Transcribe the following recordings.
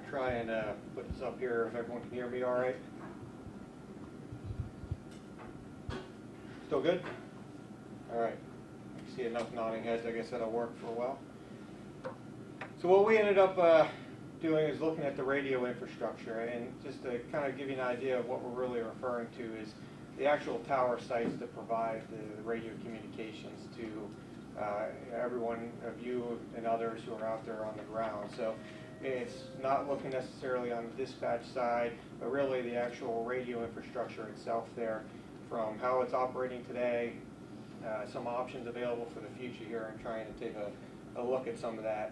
try and put this up here if everyone can hear me all right. Still good? All right. I see enough nodding heads. I guess that'll work for a while. So what we ended up doing is looking at the radio infrastructure, and just to kind of give you an idea of what we're really referring to is the actual tower sites that provide the radio communications to everyone of you and others who are out there on the ground. So it's not looking necessarily on the dispatch side, but really the actual radio infrastructure itself there, from how it's operating today, some options available for the future here, and trying to take a look at some of that.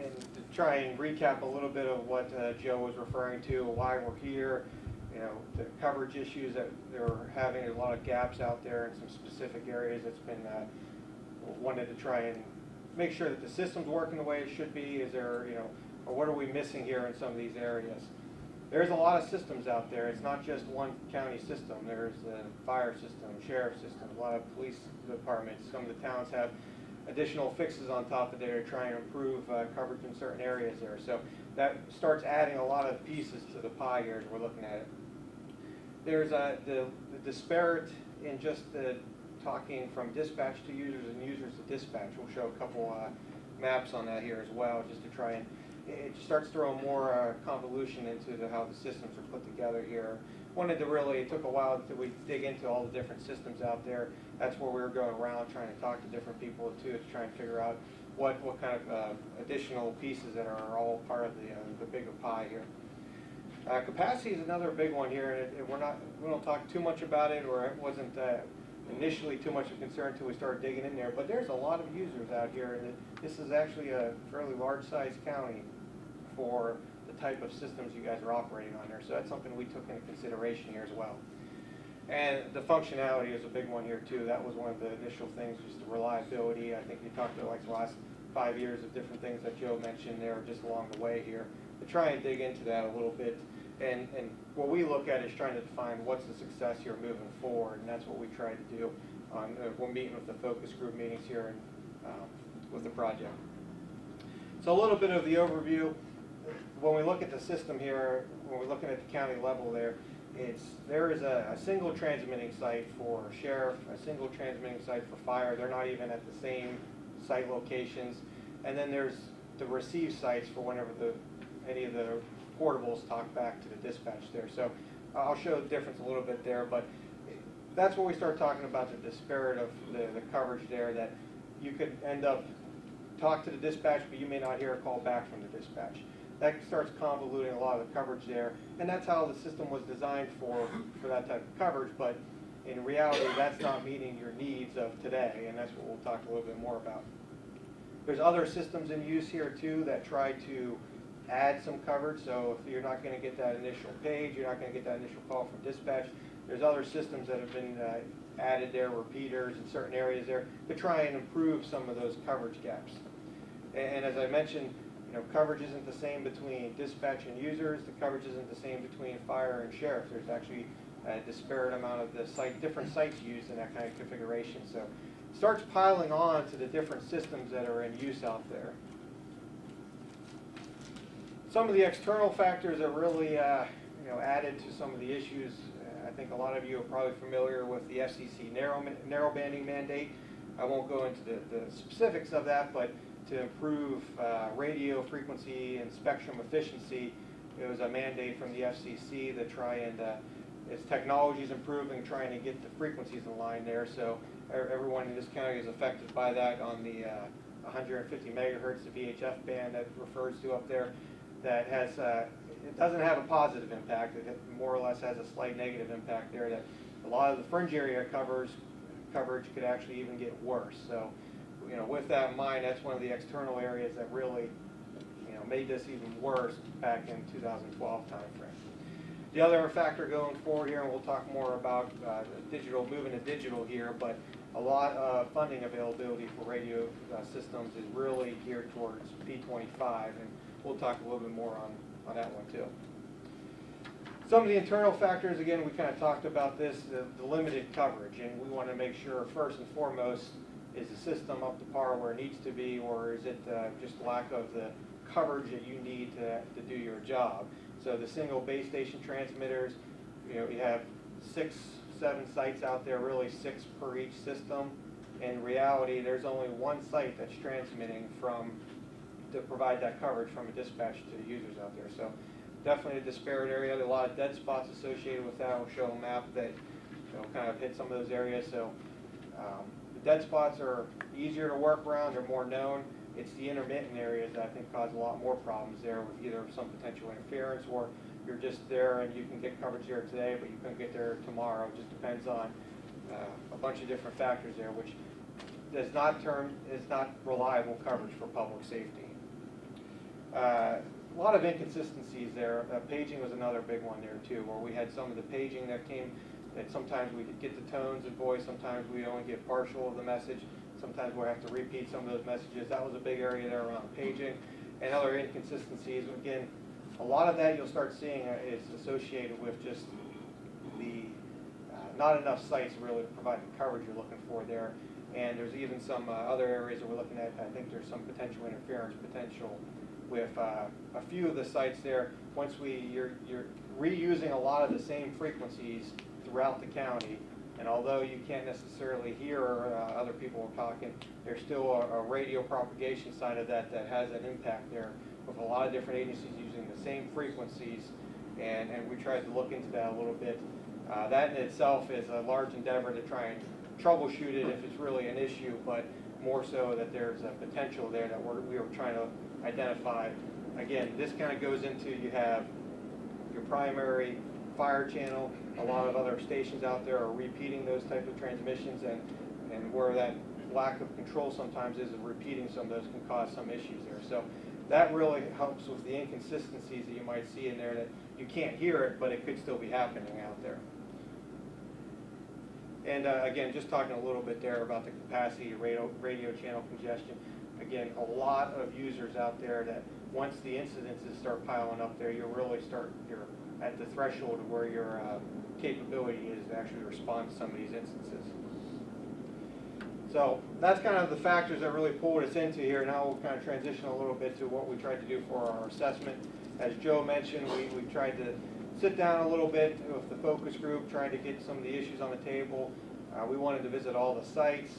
And to try and recap a little bit of what Joe was referring to, why we're here, you know, the coverage issues that they're having, a lot of gaps out there in some specific areas. It's been wanted to try and make sure that the system's working the way it should be. Is there, you know, or what are we missing here in some of these areas? There's a lot of systems out there. It's not just one county system. There's the fire system, sheriff system, a lot of police departments. Some of the towns have additional fixes on top of there to try and improve coverage in certain areas there. So that starts adding a lot of pieces to the pie here as we're looking at it. There's the disparate in just the talking from dispatch to users and users to dispatch. We'll show a couple maps on that here as well, just to try and it starts throwing more convolution into how the systems are put together here. Wanted to really, it took a while to we dig into all the different systems out there. That's where we were going around trying to talk to different people too, to try and figure out what kind of additional pieces that are all part of the bigger pie here. Capacity is another big one here, and we don't talk too much about it, or it wasn't initially too much of a concern until we started digging in there. But there's a lot of users out here, and this is actually a fairly large-sized county for the type of systems you guys are operating on there. So that's something we took into consideration here as well. And the functionality is a big one here too. That was one of the initial things, just the reliability. I think you talked about like the last 5 years of different things that Joe mentioned there just along the way here. To try and dig into that a little bit. And what we look at is trying to define what's the success here moving forward, and that's what we try to do. We're meeting with the focus group meetings here and with the project. So a little bit of the overview. When we look at the system here, when we're looking at the county level there is a single transmitting site for sheriff, a single transmitting site for fire. They're not even at the same site locations. And then there's the receive sites for whenever any of the portables talk back to the dispatch there. So I'll show the difference a little bit there, but that's where we start talking about the disparate of the coverage there, that you could end up talk to the dispatch, but you may not hear a call back from the dispatch. That starts convoluting a lot of the coverage there, and that's how the system was designed for that type of coverage, but in reality, that's not meeting your needs of today, and that's what we'll talk a little bit more about. There's other systems in use here too that try to add some coverage, so if you're not going to get that initial page, you're not going to get that initial call from dispatch, there's other systems that have been added there, repeaters in certain areas there, to try and improve some of those coverage gaps. And as I mentioned, you know, coverage isn't the same between dispatch and users. The coverage isn't the same between fire and sheriff. There's actually a disparate amount of different sites used in that kind of configuration. So it starts piling on to the different systems that are in use out there. Some of the external factors that really added to some of the issues. I think a lot of you are probably familiar with the FCC narrowbanding mandate. I won't go into the specifics of that, but to improve radio frequency and spectrum efficiency, it was a mandate from the FCC to try and, as technology is improving, trying to get the frequencies in line there. So everyone in this county is affected by that on the 150 megahertz, the VHF band that refers to up there. That has, it doesn't have a positive impact. It more or less has a slight negative impact there, that a lot of the fringe area coverage could actually even get worse. So, you know, with that in mind, that's one of the external areas that really, you know, made this even worse back in 2012 timeframe. The other factor going forward here, and we'll talk more about digital, moving to digital here, but a lot of funding availability for radio systems is really geared towards P25, and we'll talk a little bit more on that one too. Some of the internal factors, again, we kind of talked about this, the limited coverage, and we want to make sure first and foremost, is the system up to par where it needs to be, or is it just lack of the coverage that you need to do your job. So the single base station transmitters, you know, you have 6, 7 sites out there, really 6 per each system. In reality, there's only one site that's transmitting to provide that coverage from a dispatch to the users out there. So definitely a disparate area. There are a lot of dead spots associated with that. I'll show a map that kind of hit some of those areas. So the dead spots are easier to work around. They're more known. It's the intermittent areas that I think cause a lot more problems there with either some potential interference, or you're just there and you can get coverage there today, but you couldn't get there tomorrow. It just depends on a bunch of different factors there, which is not reliable coverage for public safety. A lot of inconsistencies there. Paging was another big one there too, where we had some of the paging that came, that sometimes we could get the tones and voice, sometimes we only get partial of the message, sometimes we have to repeat some of those messages. That was a big area there around paging. And other inconsistencies, again, a lot of that you'll start seeing is associated with just the not enough sites really to provide the coverage you're looking for there. And there's even some other areas that we're looking at. I think there's some potential interference potential with a few of the sites there. Once you're reusing a lot of the same frequencies throughout the county, and although you can't necessarily hear other people talking, there's still a radio propagation side of that has an impact there with a lot of different agencies using the same frequencies, and we tried to look into that a little bit. That in itself is a large endeavor to try and troubleshoot it if it's really an issue, but more so that there's a potential there that we were trying to identify. Again, this kind of goes into, you have your primary fire channel. A lot of other stations out there are repeating those types of transmissions, and where that lack of control sometimes is, repeating some of those can cause some issues there. So that really helps with the inconsistencies that you might see in there, that you can't hear it, but it could still be happening out there. And again, just talking a little bit there about the capacity of radio channel congestion. Again, a lot of users out there that once the incidences start piling up there, you're at the threshold of where your capability is to actually respond to some of these instances. So that's kind of the factors that really pulled us into here. Now we'll kind of transition a little bit to what we tried to do for our assessment. As Joe mentioned, we tried to sit down a little bit with the focus group, trying to get some of the issues on the table. We wanted to visit all the sites,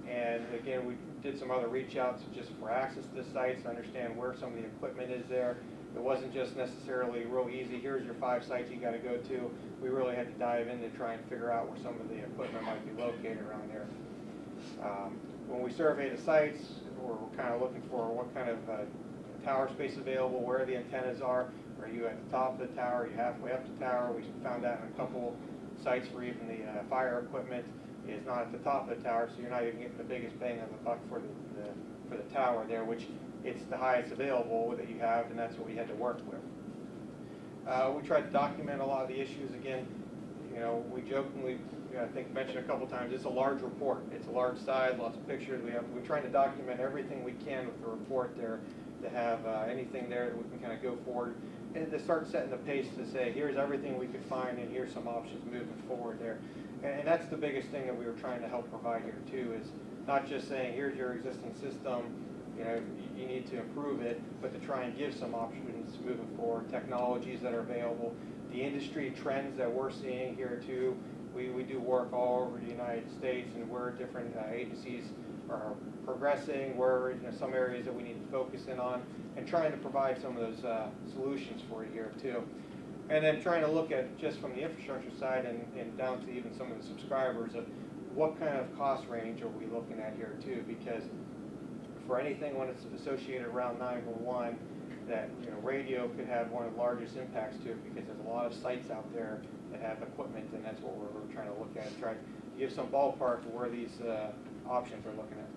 and again, we did some other reach outs just for access to the sites, to understand where some of the equipment is there. It wasn't just necessarily real easy, here's your 5 sites you got to go to. We really had to dive in to try and figure out where some of the equipment might be located around there. When we survey the sites, we're kind of looking for what kind of tower space available, where the antennas are. Are you at the top of the tower? Are you halfway up the tower? We found that in a couple sites where even the fire equipment is not at the top of the tower, so you're not even getting the biggest bang of the buck for the tower there, which it's the highest available that you have, and that's what we had to work with. We tried to document a lot of the issues. Again, you know, we jokingly, I think, mentioned a couple times, it's a large report. It's a large size, lots of pictures. We're trying to document everything we can with the report there, to have anything there that we can kind of go forward and to start setting the pace to say, here's everything we could find, and here's some options moving forward there. And that's the biggest thing that we were trying to help provide here too, is not just saying, here's your existing system, you know, you need to improve it, but to try and give some options moving forward, technologies that are available, the industry trends that we're seeing here too. We do work all over the United States, and where different agencies are progressing, where some areas that we need to focus in on, and trying to provide some of those solutions for you here too. And then trying to look at, just from the infrastructure side and down to even some of the subscribers, of what kind of cost range are we looking at here too, because for anything when it's associated around 911, that radio could have one of the largest impacts to it, because there's a lot of sites out there that have equipment, and that's what we're trying to look at, try to give some ballpark of where these options we're looking at.